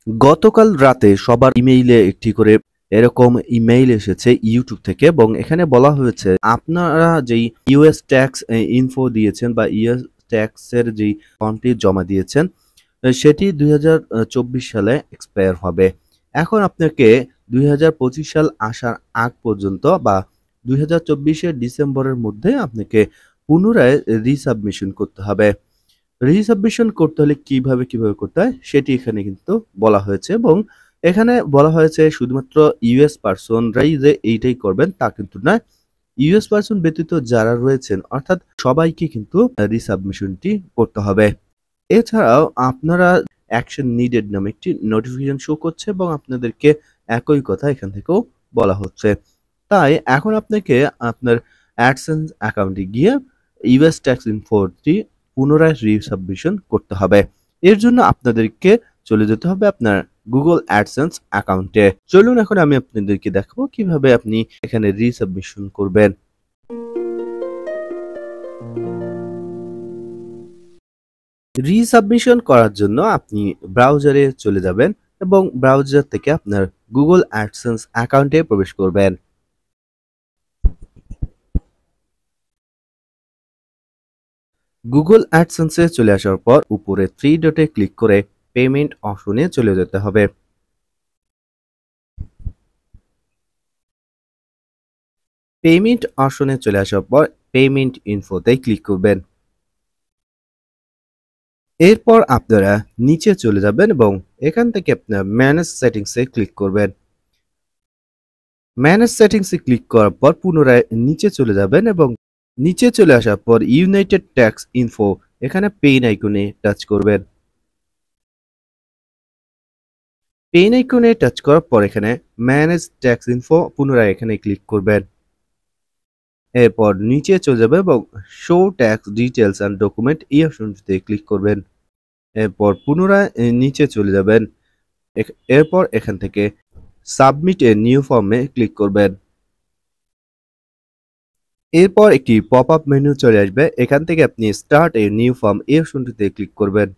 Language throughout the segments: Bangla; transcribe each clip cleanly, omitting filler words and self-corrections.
গতকাল রাতে সবার ইমেইলে একটি করে এরকম ইমেইল এসেছে ইউটিউব থেকে এবং এখানে বলা হয়েছে আপনারা যেই ইউএস ট্যাক্স ইনফো দিয়েছেন বা ইউএস ট্যাক্সের যেই ফর্মটি জমা দিয়েছেন সেটি 2024 সালে এক্সপায়ার হবে। এখন আপনাকে 2025 সাল আসার আগ পর্যন্ত বা 2024 ডিসেম্বরের মধ্যে আপনাকে পুনরায় রিসাবমিশন করতে হবে। রিসাবমিশন করতে হলে কিভাবে করতে হয় সেটি এখানে কিন্তু বলা হয়েছে এবং এখানে বলা হয়েছে শুধুমাত্র ইউএস পার্সনরাই যে এইটাই করবেন তা কিন্তু নয়। ইউএস পার্সন ব্যতীত যারা রয়েছেন অর্থাৎ সবাইকে কিন্তু রিসাবমিশনটি করতে হবে। এছাড়াও আপনারা অ্যাকশন নিডেড নামে একটি নোটিফিকেশন শো করছে এবং আপনাদেরকে একই কথা এখান থেকেও বলা হচ্ছে। তাই এখন আপনাকে আপনার অ্যাডসেন্স অ্যাকাউন্টে গিয়ে ইউএস ট্যাক্স ইনফোটি পুনরায় রিসাবমিশন করতে হবে। এর জন্য আপনাদেরকে চলে যেতে হবে আপনার গুগল অ্যাডসেন্স অ্যাকাউন্টে। চলুন এখন আমি আপনাদেরকে দেখাবো কিভাবে আপনি এখানে রিসাবমিশন করবেন। রিসাবমিশন করার জন্য আপনি ব্রাউজারে চলে যাবেন এবং ব্রাউজার থেকে আপনার গুগল অ্যাডসেন্স অ্যাকাউন্টে প্রবেশ করবেন। গুগল অ্যাডসেন্সে চলে আসার পর উপরে থ্রি ডটে ক্লিক করে পেমেন্ট অপশনে চলে যেতে হবে। পেমেন্ট অপশনে চলে আসার পর পেমেন্ট ইনফোতে ক্লিক করবেন। এরপর আপনারা নিচে চলে যাবেন এবং এখান থেকে আপনার ম্যানেজ সেটিংসে ক্লিক করবেন। ম্যানেজ সেটিংসে ক্লিক করার পর পুনরায় নিচে চলে যাবেন এবং নিচে চলে আসার পর ইউনাইটেড ট্যাক্স ইনফো এখানে পেইন আইকনে টাচ করবেন। পেইন আইকনে টাচ করার পর এখানে ম্যানেজ ট্যাক্স ইনফো পুনরায় এখানে ক্লিক করবেন। এরপর নিচে চলে যাবে এবং show tax details and document এই অপশনটিতে ক্লিক করবেন। এরপর পুনরায় নিচে চলে যাবেন। এরপর এখান থেকে সাবমিট এ নিউ ফর্মে ক্লিক করবেন। এরপর একটি পপ আপ মেনু চলে আসবে, এখান থেকে আপনি স্টার্ট এ নিউ ফর্ম এই অপশনটিতে ক্লিক করবেন।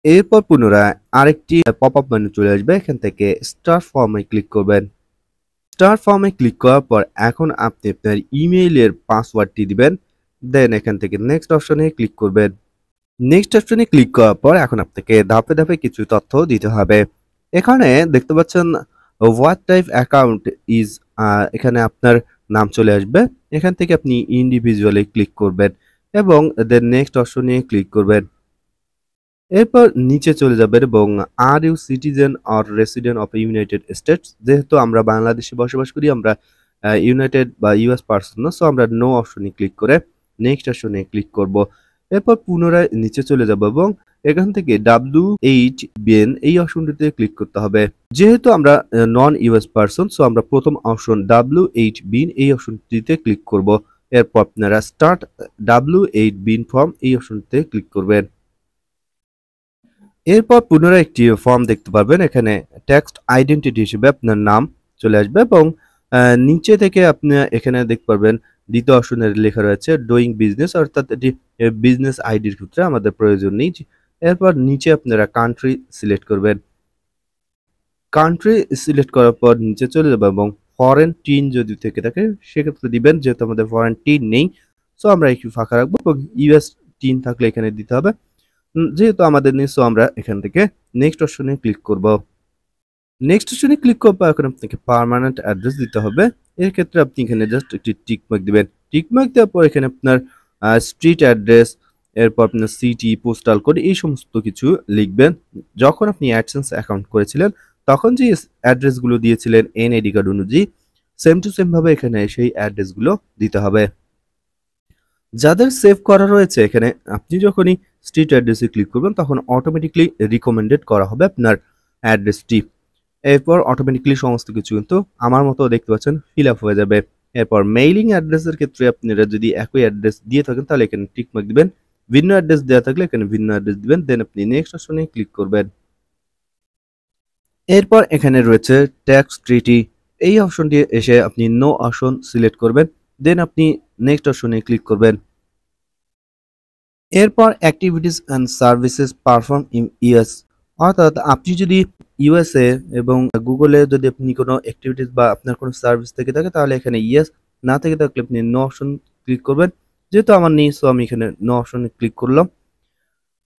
এরপর পুনরায় আরেকটি পপ আপ মেনু চলে আসবে, এখান থেকে স্টার্ট ফর্মে ক্লিক করবেন। স্টার্ট ফর্মে ক্লিক করার পর এখন আপনি আপনার ইমেইলের পাসওয়ার্ডটি দিবেন, দেন এখান থেকে নেক্সট অপশনে ক্লিক করবেন। নেক্সট অপশনে ক্লিক করার পর এখন আপনাকে ধাপে ধাপে কিছু তথ্য দিতে হবে। এখানে দেখতে পাচ্ছেন হোয়াট টাইপ অ্যাকাউন্ট ইজ, এখানে আপনার নাম চলে আসবে। এখান থেকে আপনি ইন্ডিভিজুয়ালি ক্লিক করবেন এবং দেন নেক্সট অপশনে ক্লিক করবেন। এরপর নিচে চলে যাবেন এবং are you citizen or resident of United States, যেহেতু আমরা বাংলাদেশে বসবাস করি, আমরা ইউনাইটেড বা ইউএস পার্সন না, সো আমরা নো অপশনে ক্লিক করে নেক্সট অপশনে ক্লিক করব। এরপর পুনরায় নিচে চলে যাব এবং এখান থেকে W8BN এই অপশনটিতে ক্লিক করতে হবে। যেহেতু আমরা নন ইউএস পার্সন, সো আমরা প্রথম অপশন W8BN এই অপশনটিতে ক্লিক করব। এরপর আপনারা স্টার্ট W8BN ফর্ম এই অপশনটিতে ক্লিক করবেন। এরপর পুনরায় একটি ফর্ম দেখতে পারবেন, এখানে টেক্সট আইডেন্টিটি হিসেবে আপনার নাম চলে আসবে এবং নিচে থেকে আপনি এখানে দেখতে পারবেন দ্বিতীয় অপশনে লেখা রয়েছে ডুইং বিজনেস, অর্থাৎ এটি বিজনেস আইডির ক্ষেত্রে আমাদের প্রয়োজন নেই। এরপর নিচে আপনারা কান্ট্রি সিলেক্ট করবেন। কান্ট্রি সিলেক্ট করার পর নিচে চলে যাবে এবং ফরেন টিন যদি থেকে থাকে সেক্ষেত্রে দিবেন, যেহেতু আমাদের ফরেন টিন নেই, সো আমরা একটু ফাঁকা রাখবো এবং ইউএস টিন থাকলে এখানে দিতে হবে। যেহেতু আমাদের নেই, সো আমরা এখান থেকে নেক্সট অপশনে ক্লিক করব। নেক্সট অপশনে ক্লিক করবো, এখন আপনাকে পার্মানেন্ট অ্যাড্রেস দিতে হবে। এর ক্ষেত্রে আপনি এখানে জাস্ট একটি টিকমার্ক দিবেন। টিকমার্ক দেওয়ার পর এখানে আপনার স্ট্রিট অ্যাড্রেস, এরপর আপনার সিটি, পোস্টাল কোড এই সমস্ত কিছু লিখবেন। যখন আপনি অ্যাডসেন্স অ্যাকাউন্ট করেছিলেন তখন যে অ্যাড্রেসগুলো দিয়েছিলেন এনআইডি কার্ড অনুযায়ী সেম টু সেম ভাবে এখানে সেই অ্যাড্রেসগুলো দিতে হবে। যাদের সেভ করা রয়েছে এখানে আপনি যখনই স্ট্রিট অ্যাড্রেসে ক্লিক করবেন তখন অটোমেটিকলি রিকমেন্ডেড করা হবে আপনার অ্যাড্রেসটি। এরপর অটোমেটিকলি সমস্ত কিছু কিন্তু আমার মতো দেখতে পাচ্ছেন ফিল আপ হয়ে যাবে। এরপর মেইলিং অ্যাড্রেসের ক্ষেত্রে আপনারা যদি একই অ্যাড্রেস দিয়ে থাকেন তাহলে এখানে টিকমার্ক দিবেন, ভিন্ন অ্যাড্রেস দেওয়া থাকলে এখানে ভিন্ন অ্যাড্রেস দিবেন, দেন আপনি নেক্সট অপশনে ক্লিক করবেন। এরপর এখানে রয়েছে ট্যাক্স ট্রিটি, এই অপশনটি এসে আপনি নো অপশন সিলেক্ট করবেন, দেন আপনি নেক্সট অপশনে ক্লিক করবেন। এরপর activities and services perform in US, অর্থাৎ আপনি যদি ইউএসএ এবং গুগলে যদি আপনি কোনো অ্যাক্টিভিটিস বা আপনার কোনো সার্ভিস থেকে থাকে তাহলে এখানে ইয়েস, না থেকে থাকলে আপনি নো অপশন ক্লিক করবেন। যেহেতু আমার নেই সো আমি এখানে নো অপশনে ক্লিক করলাম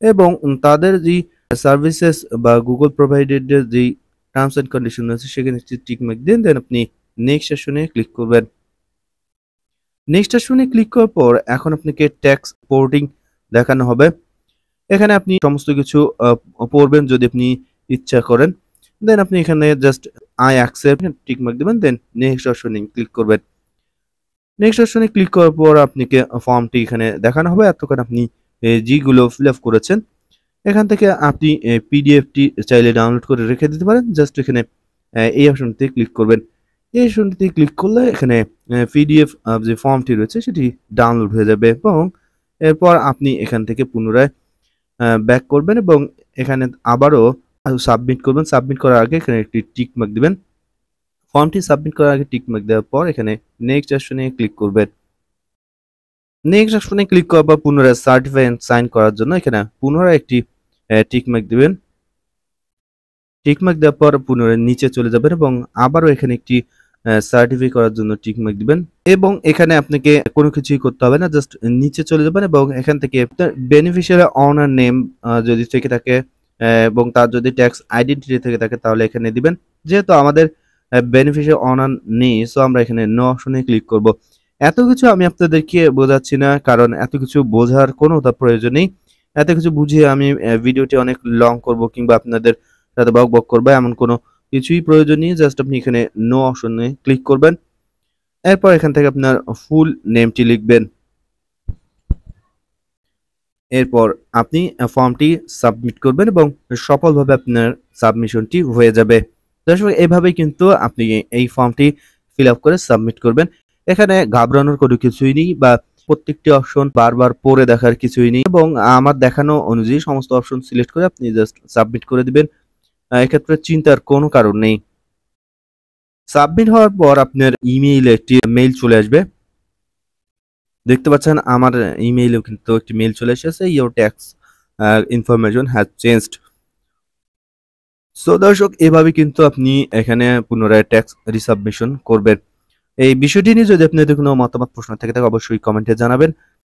এবং তাদের যেই সার্ভিসেস বা গুগল প্রোভাইডেড যেই টার্মস অ্যান্ড কন্ডিশন আছে সেখানে একটি টিক মার্ক দিন, দেন আপনি নেক্সট সেশনে ক্লিক করবেন। নেক্সট সেশনে ক্লিক করার পর এখন আপনাকে ট্যাক্স রিপোর্টিং দেখানো হবে। এখানে আপনি সমস্ত কিছু পড়বেন যদি আপনি ইচ্ছা করেন। দেন আপনি এখানে just I accept tick mark দিবেন, দেন নেক্সট অপশনে ক্লিক করবেন। নেক্সট অপশনে ক্লিক করার পর আপনাকে ফর্মটি এখানে দেখানো হবে। এতক্ষণ আপনি যেগুলো ফিল আপ করেছেন এখান থেকে আপনি পিডিএফটি চাইলে ডাউনলোড করে রেখে দিতে পারেন। জাস্ট এখানে এই অপশনটিতে ক্লিক করবেন। এই অপশনটিতে ক্লিক করলে এখানে পিডিএফ যে ফর্মটি রয়েছে সেটি ডাউনলোড হয়ে যাবে এবং এরপর আপনি এখান থেকে পুনরায় ব্যাক করবেন এবং এখানে আবারও সাবমিট করবেন। সাবমিট করার আগে এখানে একটি টিক মার্ক দিবেন। ফর্মটি সাবমিট করার আগে টিক মার্ক দেওয়ার পর এখানে নেক্সট অপশনে ক্লিক করবেন। নেক্সট অপশনে ক্লিক করার পর পুনরায় সার্টিফাই এন্ড সাইন করার জন্য এখানে পুনরায় একটি টিক মার্ক দিবেন। টিক মার্ক দেওয়ার পর পুনরায় নিচে চলে যাবেন এবং আবারও এখানে একটি সার্টিফাই করার জন্য টিক মার্ক দিবেন এবং এখানে আপনাকে কোনো কিছুই করতে হবে না, জাস্ট নিচে চলে যাবেন এবং এখান থেকে আপনার বেনিফিশিয়ারি অনার নেম যদি থেকে থাকে এবং তার যদি ট্যাক্স আইডেন্টিটি থেকে থাকে তাহলে এখানে দিবেন। যেহেতু আমাদের বেনিফিশিয়ারি অনার নেই সো আমরা এখানে নো অপশনে ক্লিক করব। এত কিছু আমি আপনাদেরকে বোঝাচ্ছি না কারণ এত কিছু বোঝার কোনো প্রয়োজন নেই। এত কিছু বুঝিয়ে আমি ভিডিওটি অনেক লং করব কিংবা আপনাদের সাথে বক বক করবে এমন কোনো কিছুই প্রয়োজন নেই। জাস্ট আপনি এখানে নো অপশনে ক্লিক করবেন। এরপর এখান থেকে আপনার ফুল নেমটি লিখবেন। এরপর আপনি ফর্মটি সাবমিট করবেন এবং সফলভাবে আপনার সাবমিশনটি হয়ে যাবে। দর্শক এভাবেই কিন্তু আপনি এই ফর্মটি ফিল আপ করে সাবমিট করবেন। এখানে ঘাবড়ানোর কোনো কিছুই নেই বা প্রত্যেকটি অপশন বারবার পড়ে দেখার কিছুই নেই এবং আমার দেখানো অনুযায়ী সমস্ত অপশন সিলেক্ট করে আপনি জাস্ট সাবমিট করে দিবেন। এক্ষেত্রে চিন্তার কোনো কারণ নেই। সাবমিট হওয়ার পর আপনার ইমেইলে একটি মেইল চলে আসবে। দেখতে পাচ্ছেন আমার ইমেইলেও কিন্তু একটি মেইল চলে এসেছে, your tax information has changed. So দর্শক এভাবে কিন্তু আপনি এখানে পুনরায় ট্যাক্স রিসাবমিশন করবেন। এই বিষয়টি নিয়ে যদি আপনাদের কোনো মতামত প্রশ্ন থেকে থাকে অবশ্যই কমেন্টে জানাবেন।